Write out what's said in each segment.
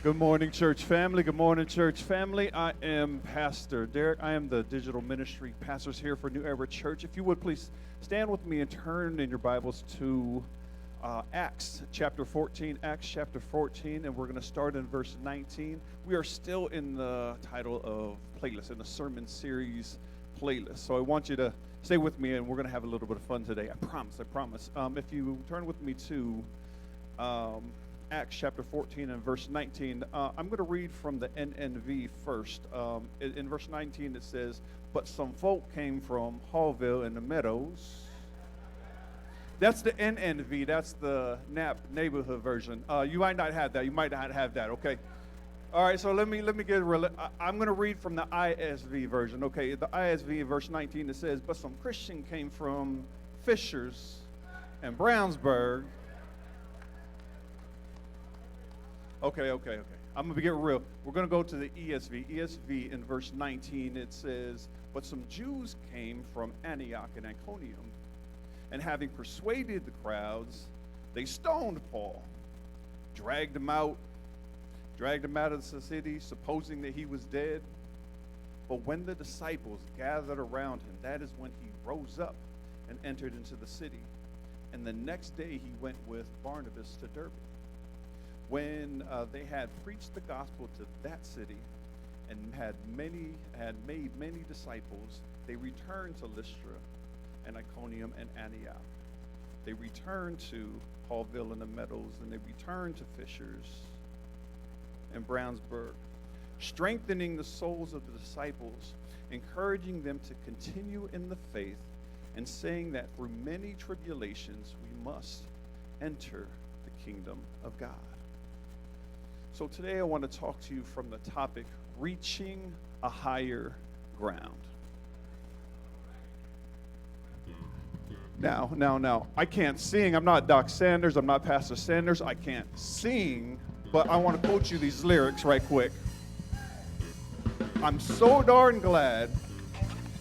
Good morning, church family. Good morning, church family. I am Pastor Derek. I am the digital ministry pastors here for New Era Church. If you would please stand with me and turn in your Bibles to Acts chapter 14. Acts chapter 14, and we're going to start in verse 19. We are still in the title of playlist, in the sermon series playlist. So I want you to stay with me, and we're going to have a little bit of fun today. I promise. If you turn with me to Acts chapter 14 and verse 19. I'm going to read from the NNV first. In verse 19 it says, "But some folk came from Hallville in the meadows." That's the NNV. That's the Nap neighborhood version. You might not have that. You might not have that. Okay. All right. So let me get real. I'm going to read from the ISV version. Okay. The ISV in verse 19 it says, "But some Christian came from Fishers and Brownsburg." Okay. I'm going to get real. We're going to go to the ESV. ESV in verse 19, it says, "But some Jews came from Antioch and Iconium, and having persuaded the crowds, they stoned Paul, dragged him out of the city, supposing that he was dead. But when the disciples gathered around him, that is when he rose up and entered into the city. And the next day he went with Barnabas to Derbe. When they had preached the gospel to that city and had made many disciples, they returned to Lystra and Iconium and Antioch. They returned to Hallville in the meadows, and they returned to Fishers and Brownsburg, strengthening the souls of the disciples, encouraging them to continue in the faith, and saying that through many tribulations we must enter the kingdom of God." So today I want to talk to you from the topic, reaching a higher ground. Now, I can't sing. I'm not Doc Sanders. I'm not Pastor Sanders. I can't sing, but I want to quote you these lyrics right quick. "I'm so darn glad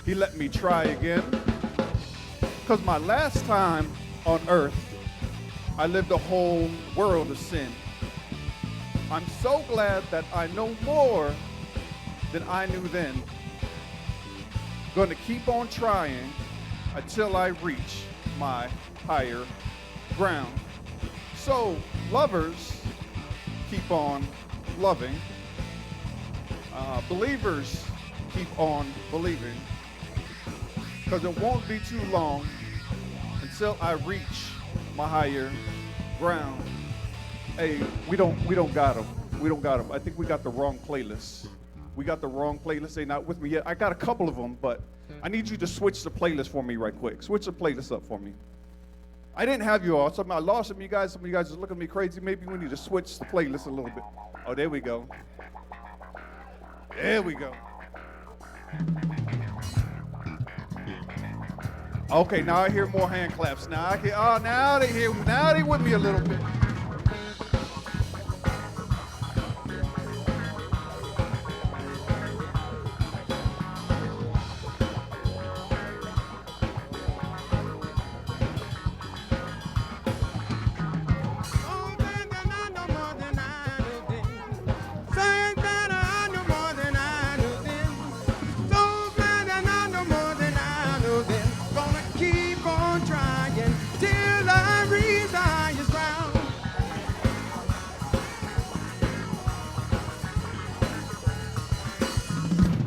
he let me try again, because my last time on earth, I lived a whole world of sin. I'm so glad that I know more than I knew then. Going to keep on trying until I reach my higher ground." So, lovers, keep on loving. Believers, keep on believing. Because it won't be too long until I reach my higher ground. Hey, we don't got them. We don't got them. I think we got the wrong playlist. We got the wrong playlist. They're not with me yet. I got a couple of them, but I need you to switch the playlist for me right quick. Switch the playlist up for me. I didn't have you all. I lost some of you guys. Some of you guys are looking at me crazy. Maybe we need to switch the playlist a little bit. Oh, there we go. There we go. Okay, now I hear more hand claps. Now they with me a little bit.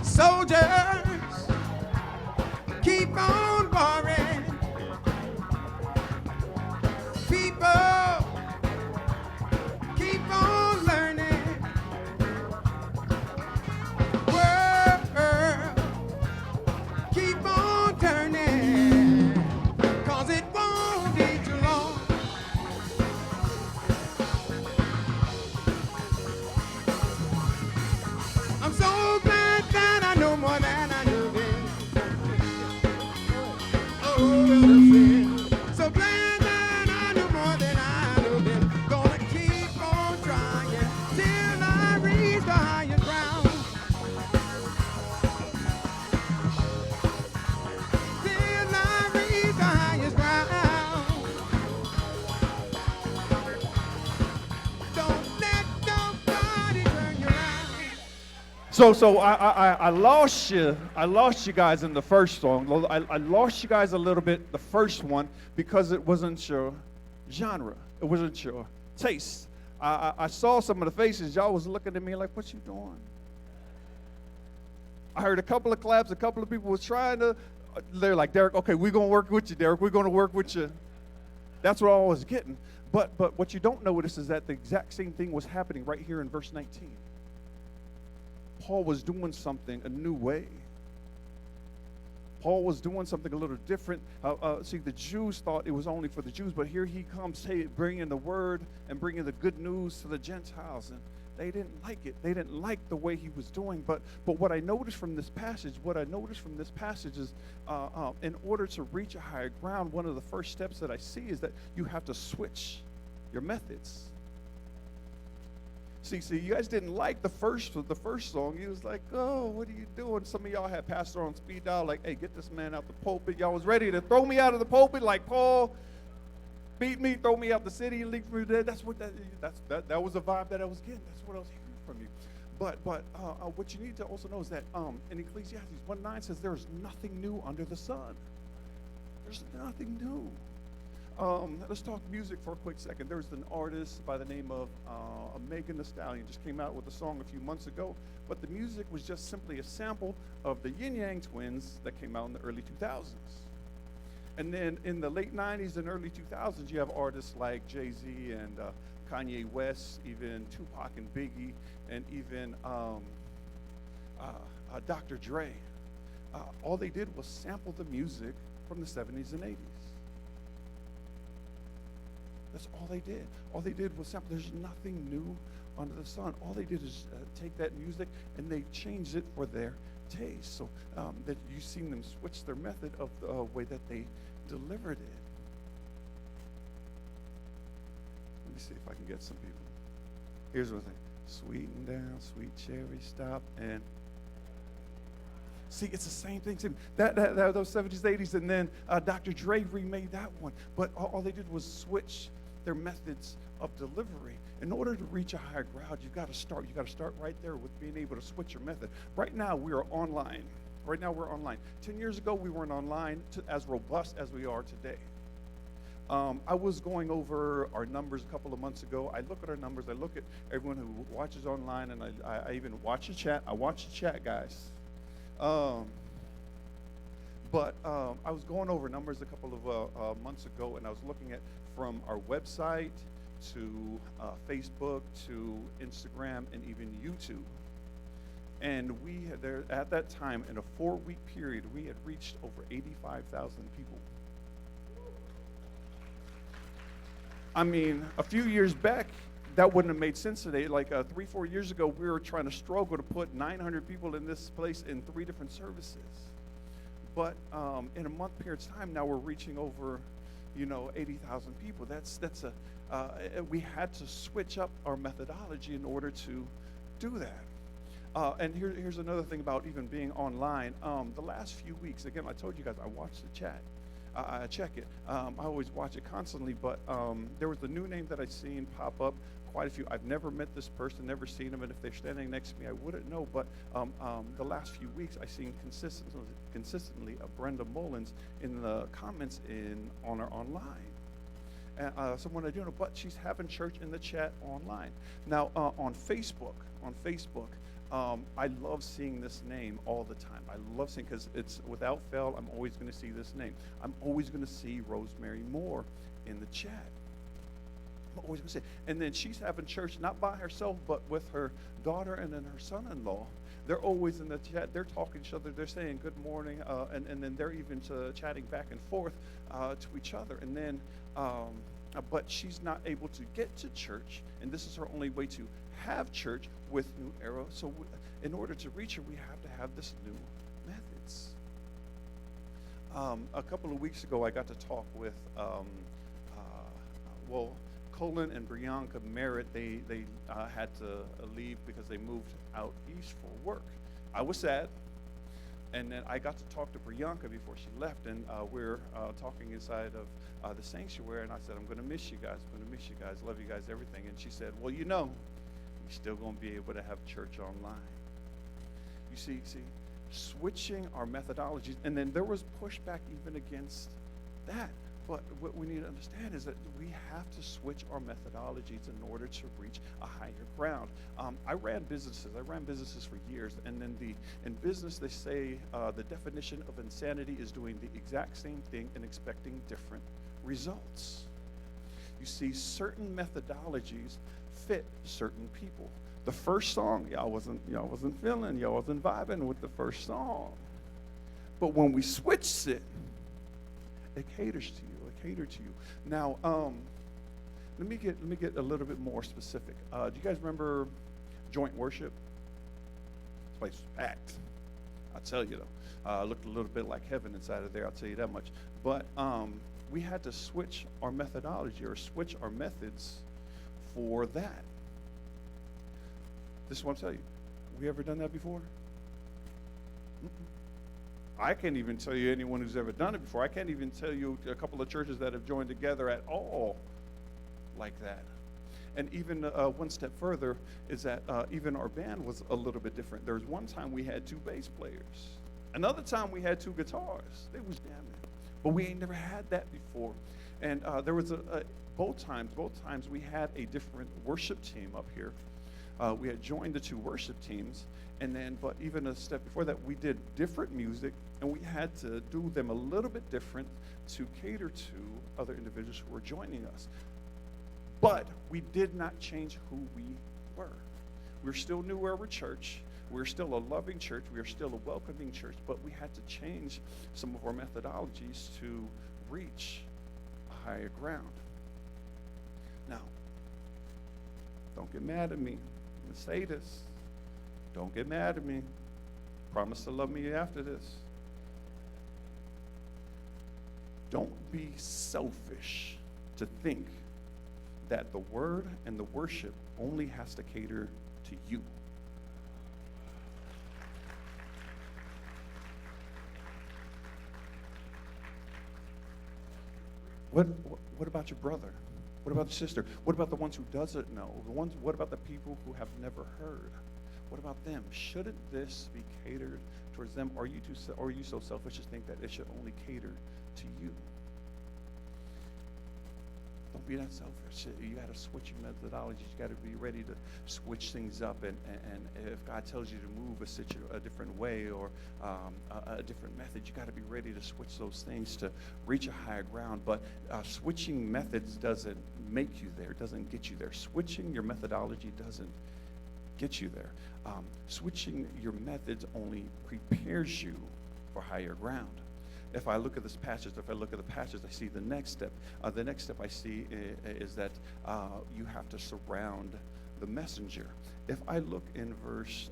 Soldiers, keep on warring. People, keep on learning. World, keep on turning. 'Cause it won't be too long. I'm so glad that I know more than I So I lost you. I lost you guys in the first song. I lost you guys a little bit the first one because it wasn't your genre. It wasn't your taste. I saw some of the faces. Y'all was looking at me like, "What you doing?" I heard a couple of claps. A couple of people was trying to. They're like, "Derek, okay, we're gonna work with you, Derek. We're gonna work with you." That's what I was getting. But what you don't notice is that the exact same thing was happening right here in verse 19. Paul was doing something a new way. Paul was doing something a little different. See, the Jews thought it was only for the Jews, but here he comes, bringing the word and bringing the good news to the Gentiles, and they didn't like it. They didn't like the way he was doing. But what I noticed from this passage, is in order to reach a higher ground, one of the first steps that I see is that you have to switch your methods. See, you guys didn't like the first song. He was like, "Oh, what are you doing?" Some of y'all had pastor on speed dial, like, "Hey, get this man out the pulpit." Y'all was ready to throw me out of the pulpit, like Paul, beat me, throw me out the city, and leave me dead. That was the vibe that I was getting. That's what I was hearing from you. But what you need to also know is that in Ecclesiastes 1:9 says there is nothing new under the sun. There's nothing new. Let's talk music for a quick second. There's an artist by the name of Megan Thee Stallion, just came out with a song a few months ago, but the music was just simply a sample of the Yin Yang Twins that came out in the early 2000s. And then in the late 90s and early 2000s, you have artists like Jay-Z and Kanye West, even Tupac and Biggie, and even Dr. Dre. All they did was sample the music from the 70s and 80s. That's all they did. All they did was sample. There's nothing new under the sun. All they did is take that music and they changed it for their taste. So that you've seen them switch their method of the way that they delivered it. Let me see if I can get some people. Here's what I think. Sweet and down, sweet cherry, stop and. See, it's the same thing. Those 70s, 80s, and then Dr. Dre remade that one. But all they did was switch their methods of delivery. In order to reach a higher ground, you've got to start. You've got to start right there with being able to switch your method. Right now, we are online. 10 years ago, we weren't online as robust as we are today. I was going over our numbers a couple of months ago. I look at our numbers. I look at everyone who watches online, and I even watch the chat. I watch the chat, guys. But I was going over numbers a couple of months ago, and I was looking at from our website to Facebook to Instagram and even YouTube. And we had there at that time, in a 4-week period, we had reached over 85,000 people. I mean, a few years back, that wouldn't have made sense today. Like 3-4 years ago, we were trying to struggle to put 900 people in this place in 3 different services. But in a month period of time, now we're reaching over, 80,000 people. We had to switch up our methodology in order to do that. And here's another thing about even being online. The last few weeks, again, I told you guys, I watched the chat. I check it. I always watch it constantly, but there was a new name that I've seen pop up, quite a few. I've never met this person, never seen them, and if they're standing next to me, I wouldn't know. But the last few weeks, I've seen consistently Brenda Mullins in the comments on our online. Someone I do know, but she's having church in the chat online. Now, on Facebook, I love seeing this name all the time. I love seeing, because it's without fail, I'm always going to see this name. I'm always going to see Rosemary Moore in the chat. I'm always going to see it. And then she's having church not by herself, but with her daughter and then her son-in-law. They're always in the chat. They're talking to each other. They're saying good morning, and then they're even chatting back and forth to each other. And then, but she's not able to get to church, and this is her only way to have church with New Era. So in order to reach her, we have to have this new methods. A couple of weeks ago, I got to talk with, Colin and Brianka Merritt. They had to leave because they moved out east for work. I was sad. And then I got to talk to Brianka before she left, and we're talking inside of the sanctuary, and I said, I'm going to miss you guys. Love you guys, everything. And she said, well, you're still going to be able to have church online. see, switching our methodologies, and then there was pushback even against that. But what we need to understand is that we have to switch our methodologies in order to reach a higher ground. I ran businesses for years, and then in business they say the definition of insanity is doing the exact same thing and expecting different results. You see, certain methodologies fit certain people. The first song, y'all wasn't feeling, y'all wasn't vibing with the first song. But when we switched it, it caters to you. It catered to you. Now, let me get a little bit more specific. Do you guys remember joint worship? This place was packed. I'll tell you though. Looked a little bit like heaven inside of there. I'll tell you that much. But we had to switch our methodology or switch our methods for that. This is what I'm telling you. We ever done that before? I can't even tell you anyone who's ever done it before. I can't even tell you a couple of churches that have joined together at all like that. And even one step further is that even our band was a little bit different. There was one time we had 2 bass players. Another time we had 2 guitars. They was jamming. But we ain't never had that before. And there was both times we had a different worship team up here. We had joined the 2 worship teams, and then, but even a step before that, we did different music, and we had to do them a little bit different to cater to other individuals who were joining us. But we did not change who we were. We're still New Era Church. We're still a loving church. We are still a welcoming church, but we had to change some of our methodologies to reach a higher ground. Now, don't get mad at me. I'm going to say this. Don't get mad at me. Promise to love me after this. Don't be selfish to think that the word and the worship only has to cater to you. What about your brother? What about your sister? What about the ones who doesn't know? What about the people who have never heard? What about them? Shouldn't this be catered towards them? Or are you so selfish to think that it should only cater to you? Don't be that selfish. You got to switch your methodologies. You got to be ready to switch things up. And if God tells you to move a different way or a different method, you got to be ready to switch those things to reach a higher ground. But switching methods doesn't make you there, doesn't get you there. Switching your methodology doesn't get you there. Switching your methods only prepares you for higher ground. If I look at this passage, I see the next step. The next step I see is that you have to surround the messenger. If I look in verse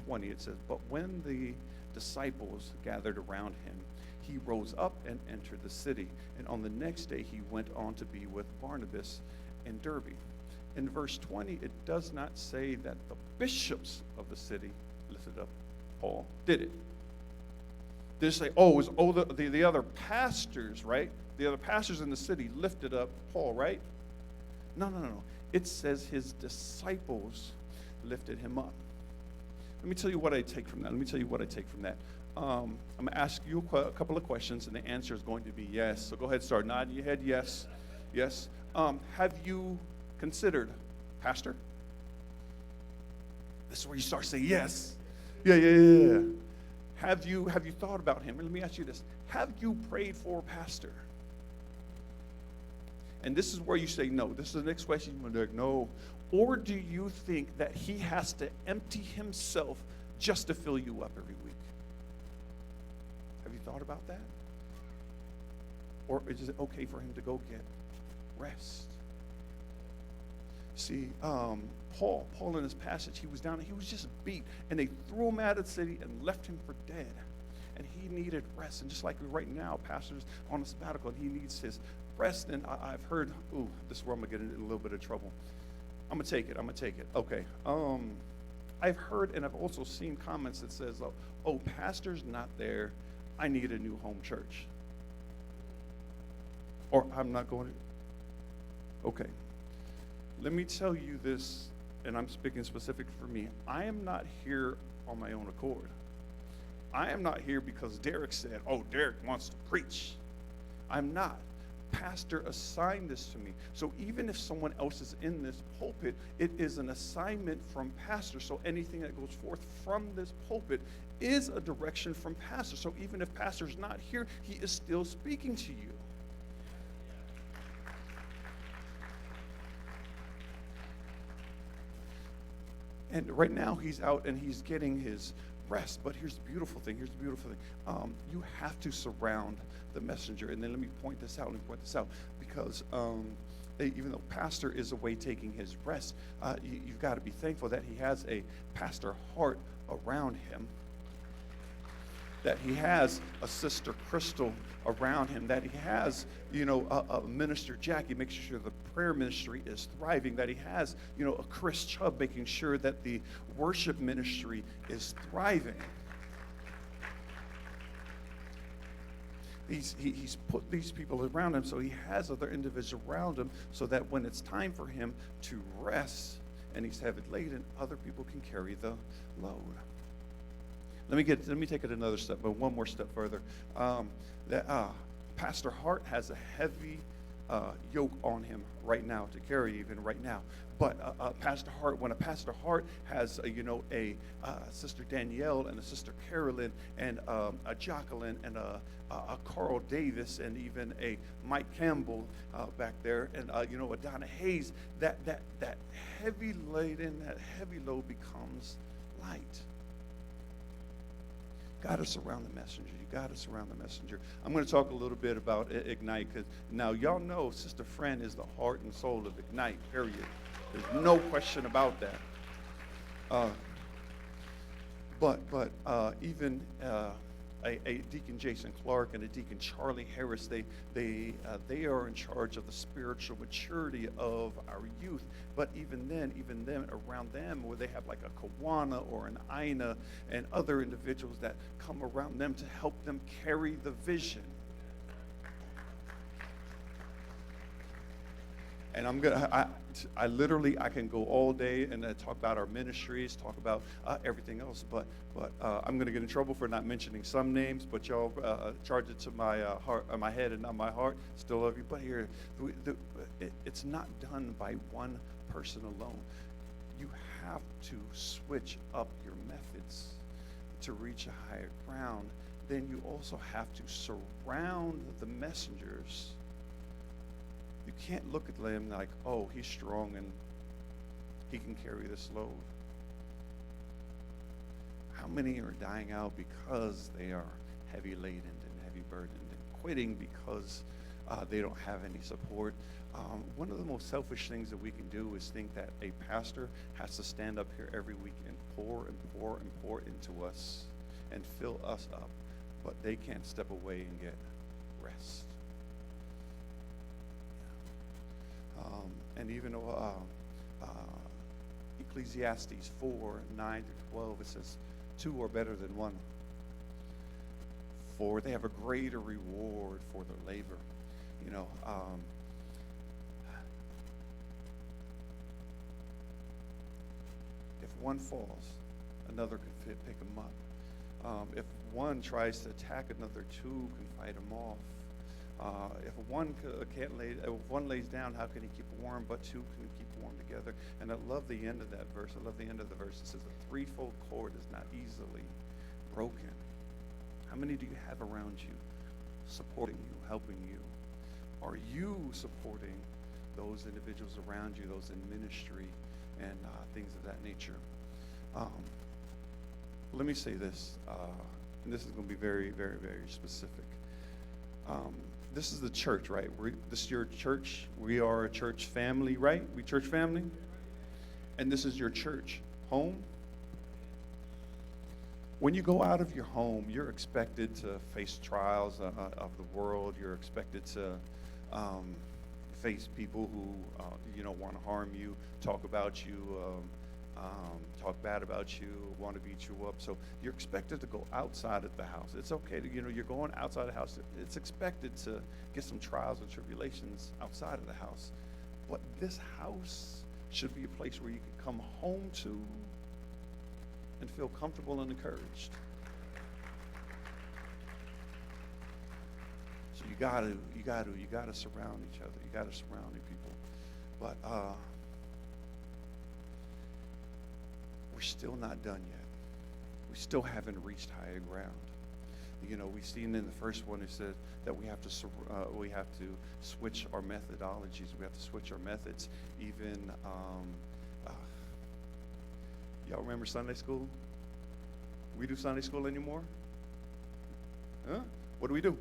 20, it says, "But when the disciples gathered around him, he rose up and entered the city. And on the next day, he went on to be with Barnabas in Derbe." In verse 20, it does not say that the bishops of the city lifted up Paul, did it? Did it say, the other pastors, right? The other pastors in the city lifted up Paul, right? No. It says his disciples lifted him up. Let me tell you what I take from that. I'm going to ask you a couple of questions, and the answer is going to be yes. So go ahead, start nodding your head. Yes. Have you considered pastor? This is where you start saying yes. Yeah. Have you thought about him? And let me ask you this. Have you prayed for a pastor? And this is where you say no. This is the next question. You're like, no. Or do you think that he has to empty himself just to fill you up every week? Have you thought about that? Or is it okay for him to go get rest? See, Paul in this passage, he was just beat, and they threw him out of the city and left him for dead. And he needed rest. And just like right now, pastor's on a sabbatical, and he needs his rest. And I've heard, this is where I'm going to get into a little bit of trouble. I'm going to take it. Okay. I've heard and I've also seen comments that says, pastor's not there. I need a new home church. Or I'm not going to. Okay. Let me tell you this and I'm speaking specific for me, I am not here on my own accord. I am not here because Derek said, oh, Derek wants to preach. I'm not. Pastor assigned this to me. So even if someone else is in this pulpit, it is an assignment from pastor. So anything that goes forth from this pulpit is a direction from pastor. So even if pastor's not here, he is still speaking to you. And right now he's out and he's getting his rest. But here's the beautiful thing. You have to surround the messenger. And then let me point this out. Because even though pastor is away taking his rest, you've got to be thankful that he has a pastor heart around him, that he has a sister Crystal around him, that he has, a minister Jackie making sure the prayer ministry is thriving, that he has, a Chris Chubb making sure that the worship ministry is thriving. He's put these people around him, so he has other individuals around him, so that when it's time for him to rest and he's heavy laden, other people can carry the load. Let me take it another step, but one more step further. Pastor Hart has a heavy yoke on him right now to carry, even right now. But when a Pastor Hart has a Sister Danielle and a Sister Carolyn and a Jacqueline and a Carl Davis and even a Mike Campbell back there and a Donna Hayes, that heavy laden, that heavy load becomes light. Got to surround the messenger. You got to surround the messenger. I'm going to talk a little bit about Ignite, because now y'all know Sister Fran is the heart and soul of Ignite, period. There's no question about that. But even a Deacon Jason Clark and a Deacon Charlie Harris, they are in charge of the spiritual maturity of our youth. But even then, around them, where they have like a Kawana or an Ina and other individuals that come around them to help them carry the vision. And I can go all day and talk about our ministries, talk about everything else, but I'm going to get in trouble for not mentioning some names, but y'all charge it to my heart, my head and not my heart. Still love you, but here, it's not done by one person alone. You have to switch up your methods to reach a higher ground. Then you also have to surround the messengers. You can't look at them like, oh, he's strong and he can carry this load. How many are dying out because they are heavy laden and heavy burdened and quitting because they don't have any support? One of the most selfish things that we can do is think that a pastor has to stand up here every week and pour and pour and pour into us and fill us up, but they can't step away and get rest. And even Ecclesiastes 4:9-12, it says, 2 are better than 1, for they have a greater reward for their labor. If one falls, another can pick him up. If one tries to attack another, 2 can fight him off. If one lays down, how can he keep warm? But 2 can keep warm together. And I love the end of that verse. It says the threefold cord is not easily broken. How many do you have around you, supporting you, helping you? Are you supporting those individuals around you, those in ministry and things of that nature? Let me say this, and this is going to be very, very, very specific. This is the church, right? This is your church. We are a church family, right? We church family? And this is your church home. When you go out of your home, you're expected to face trials of the world. You're expected to face people who want to harm you, talk about you, talk bad about you, want to beat you up. So you're expected to go outside of the house. It's okay to, you're going outside the house. It's expected to get some trials and tribulations outside of the house. But this house should be a place where you can come home to and feel comfortable and encouraged. So you gotta surround each other. You gotta surround people. But we're still not done yet. We still haven't reached higher ground. You know, we've seen in the first one, it said that we have to switch our methodologies. We have to switch our methods. Even y'all remember Sunday school? We do Sunday school anymore? Huh? What do?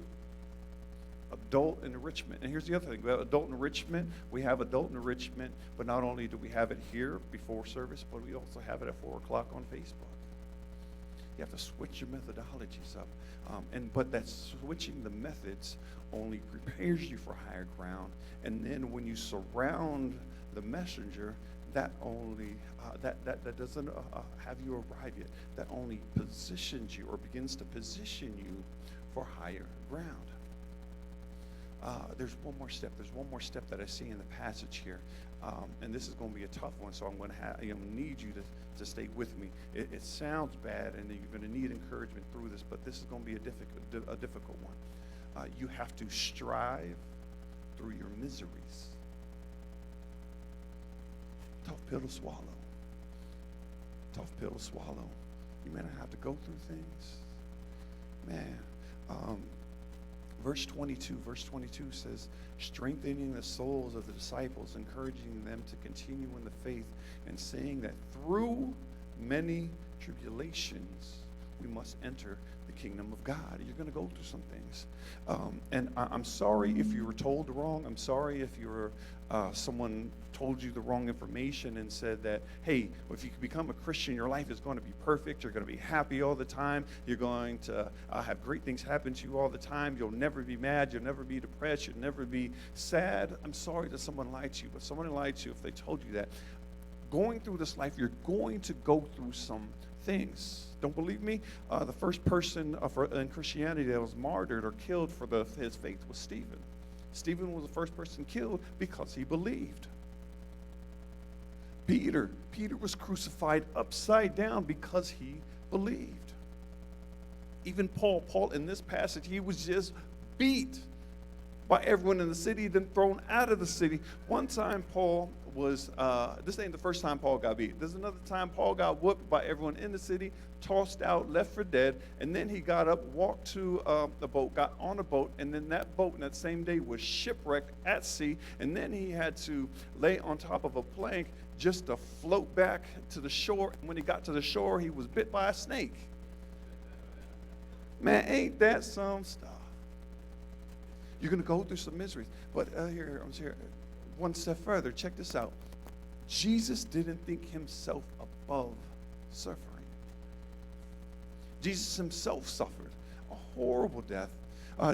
Adult enrichment. And here's the other thing. We have adult enrichment. We have adult enrichment, but not only do we have it here before service, but we also have it at 4 o'clock on Facebook. You have to switch your methodologies up. But that switching the methods only prepares you for higher ground. And then when you surround the messenger, that only that doesn't have you arrive yet. That only positions you or begins to position you for higher ground. There's one more step. There's one more step that I see in the passage here, and this is going to be a tough one. So I'm going to need you to stay with me. It sounds bad, and you're going to need encouragement through this, but this is going to be a difficult one. You have to strive through your miseries. Tough pill to swallow. Tough pill to swallow. You may not have to go through things. Man. Verse 22 says, strengthening the souls of the disciples, encouraging them to continue in the faith, and saying that through many tribulations we must enter the kingdom of God. You're going to go through some things. And I'm sorry if you were told wrong. I'm sorry if someone told you the wrong information and said that, hey, if you become a Christian, your life is going to be perfect. You're going to be happy all the time. You're going to have great things happen to you all the time. You'll never be mad. You'll never be depressed. You'll never be sad. I'm sorry that someone lied to you, but someone lied to you if they told you that. Going through this life, you're going to go through some things. Don't believe me? The first person in Christianity that was martyred or killed for his faith was Stephen. Stephen was the first person killed because he believed. Peter was crucified upside down because he believed. Even Paul in this passage, he was just beat by everyone in the city, then thrown out of the city. One time Paul was, this ain't the first time Paul got beat. There's another time Paul got whooped by everyone in the city, tossed out, left for dead, and then he got up, walked to the boat, got on a boat, and then that boat in that same day was shipwrecked at sea, and then he had to lay on top of a plank just to float back to the shore. And when he got to the shore, he was bit by a snake. Man, ain't that some stuff? You're going to go through some miseries. But here, one step further. Check this out. Jesus didn't think himself above suffering. Jesus himself suffered a horrible death.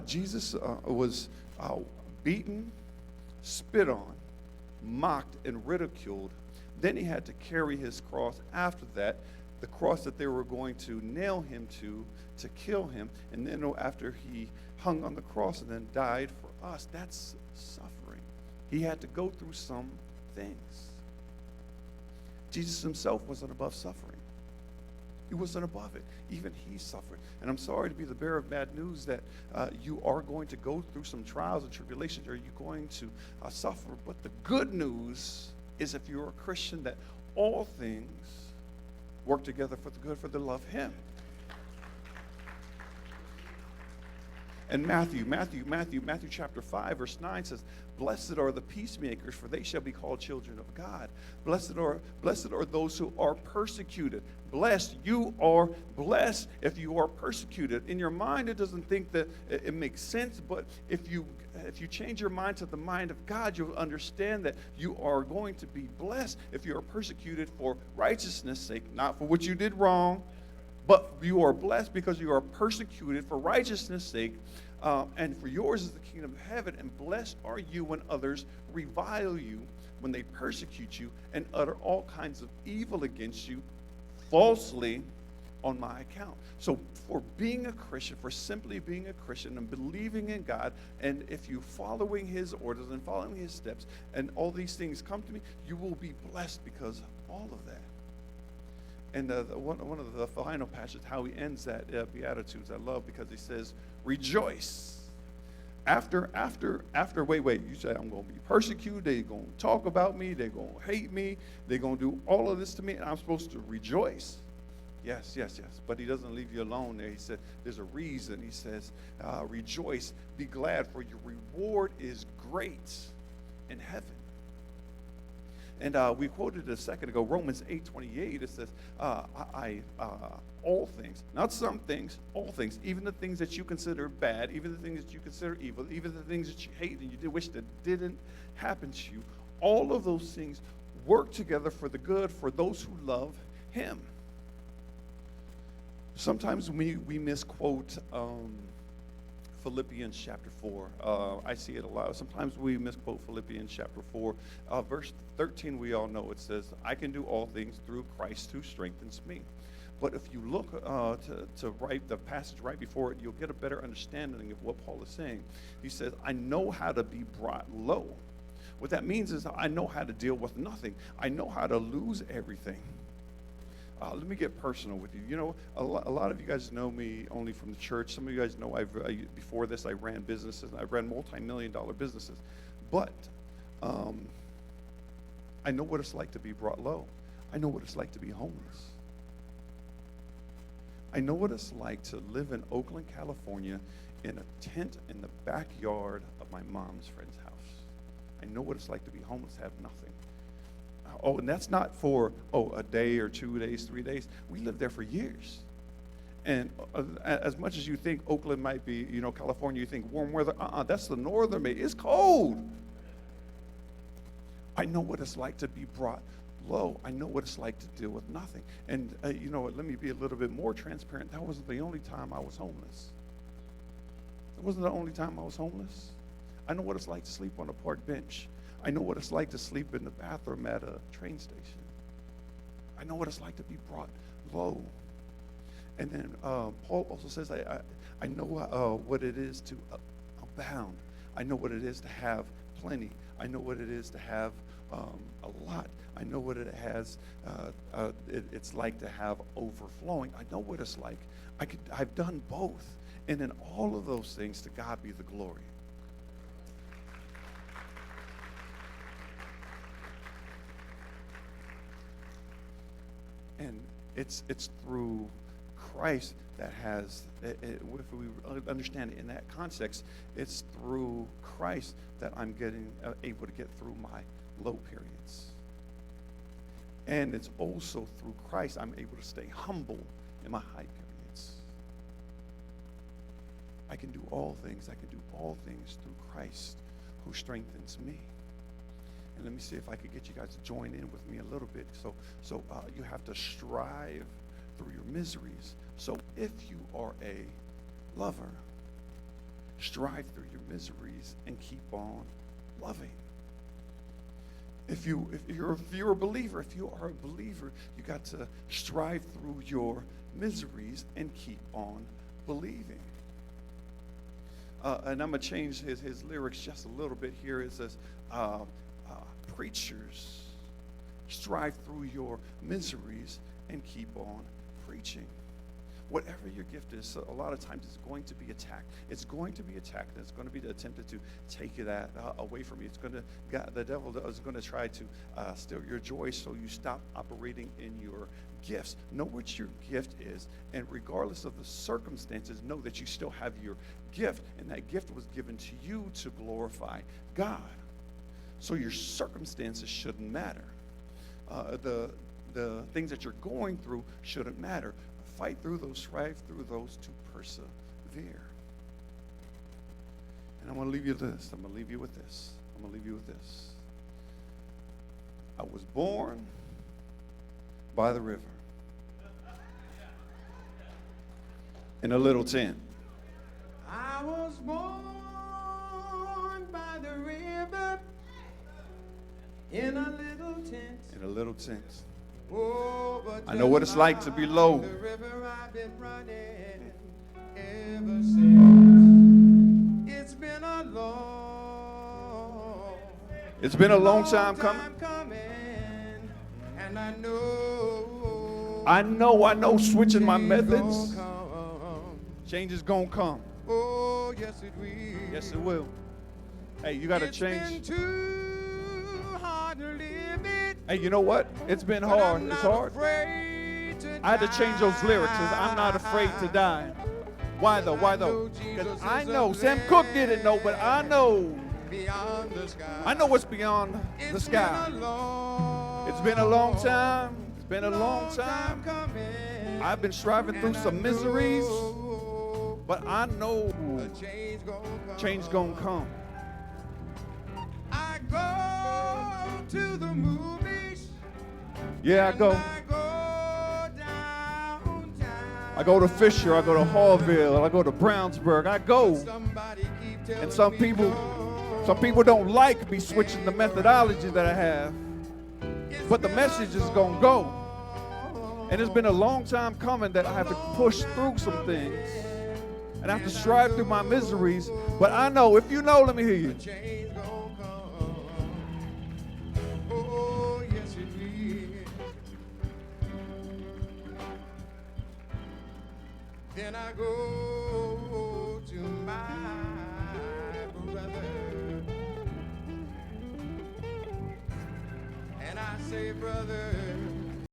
Jesus was beaten, spit on, mocked, and ridiculed. Then he had to carry his cross after that, the cross that they were going to nail him to kill him. And then after he hung on the cross and then died for us, that's suffering. He had to go through some things. Jesus himself wasn't above suffering. He wasn't above it. Even he suffered. And I'm sorry to be the bearer of bad news that you are going to go through some trials and tribulations. Are you going to suffer? But the good news is, if you're a Christian, that all things work together for the good for the love him. And Matthew chapter 5, verse 9 says, blessed are the peacemakers, for they shall be called children of God. Blessed are those who are persecuted. Blessed, you are blessed if you are persecuted. In your mind, it doesn't think that it makes sense, but if you change your mind to the mind of God, you'll understand that you are going to be blessed if you are persecuted for righteousness' sake, not for what you did wrong, but you are blessed because you are persecuted for righteousness' sake, and for yours is the kingdom of heaven. And blessed are you when others revile you, when they persecute you and utter all kinds of evil against you falsely on my account. So for being a Christian, for simply being a Christian and believing in God, and if you following his orders and following his steps and all these things come to me, you will be blessed because of all of that. And one of the final passages, how he ends that Beatitudes, I love, because he says, rejoice. After, wait, you say, I'm going to be persecuted, they're going to talk about me, they're going to hate me, they're going to do all of this to me, and I'm supposed to rejoice. Yes. But he doesn't leave you alone there. He said, there's a reason. He says, rejoice, be glad, for your reward is great in heaven. And we quoted a second ago, Romans 8:28. It says, all things, not some things, all things, even the things that you consider bad, even the things that you consider evil, even the things that you hate and you did wish that didn't happen to you, all of those things work together for the good for those who love him. Sometimes we misquote Philippians chapter 4. I see it a lot. Sometimes we misquote Philippians chapter 4. Verse 13, we all know it says, I can do all things through Christ who strengthens me. But if you look to write the passage right before it, you'll get a better understanding of what Paul is saying. He says, I know how to be brought low. What that means is I know how to deal with nothing. I know how to lose everything. Let me get personal with you. You know, a lot of you guys know me only from the church. Some of you guys know before this I ran businesses. I ran multi-million-dollar businesses. But I know what it's like to be brought low. I know what it's like to be homeless. I know what it's like to live in Oakland, California in a tent in the backyard of my mom's friend's house. I know what it's like to be homeless, have nothing. Oh, and that's not for, a day or 2 days, 3 days. We lived there for years. And as much as you think Oakland might be, California, you think warm weather. That's the northern Maine. It's cold. I know what it's like to be brought low. I know what it's like to deal with nothing. And you know what, let me be a little bit more transparent. That wasn't the only time I was homeless. That wasn't the only time I was homeless. I know what it's like to sleep on a park bench. I know what it's like to sleep in the bathroom at a train station. I know what it's like to be brought low. And then Paul also says, I know what it is to abound. I know what it is to have plenty. I know what it is to have a lot. I know what it has. It's like to have overflowing. I know what it's like. I've done both. And in all of those things, to God be the glory. And it's through Christ that has, if we understand it in that context, it's through Christ that I'm able to get through my low periods. And it's also through Christ I'm able to stay humble in my high periods. I can do all things. I can do all things through Christ who strengthens me. And let me see if I could get you guys to join in with me a little bit. So you have to strive through your miseries. So if you are a lover, strive through your miseries and keep on loving. If you're a believer, you got to strive through your miseries and keep on believing. And I'm going to change his lyrics just a little bit here. It says, preachers, strive through your miseries and keep on preaching. Whatever your gift is, a lot of times it's going to be attacked. It's going to be attacked, and it's going to be attempted to take that away from you. The devil is going to try to steal your joy, so you stop operating in your gifts. Know what your gift is, and regardless of the circumstances, know that you still have your gift, and that gift was given to you to glorify God. So your circumstances shouldn't matter. The things that you're going through shouldn't matter. Fight through those, strive through those to persevere. And I'm going to leave you with this. I'm going to leave you with this. I was born by the river in a little tent. I was born by the river in a little tent. In a little tent. Oh, but I know what it's like to be low. the river been running ever since. It's been a long, time coming. And I know Switching my change gonna methods. come. Change is gonna come. Oh, yes it will. Yes, it will. Hey, you gotta It's change. been too hard to live it. Hey, you know what? It's been But hard. I'm It's not hard. afraid to I had to change those lyrics. 'Cause I'm not afraid to die. Why though? Why though? Because I know Sam Cooke didn't know, but I know. Beyond the sky. I know what's beyond the sky. It's been a long time. It's been a long time. coming. I've been striving through some miseries, but I know change gonna come. I go to the movies. Yeah, I go. I go downtown. I go to Fisher. I go to Hallville. I go to Brownsburg. I go. Somebody keep telling And some me people go. don't like me switching the methodology that I have, but the message is gonna go. And it's been a long time coming that I have to push through some things, and I have to strive through my miseries. But I know, if you know, let me hear you. Change gonna come. Oh, yes it will. Then I go to my brother, and I say, brother,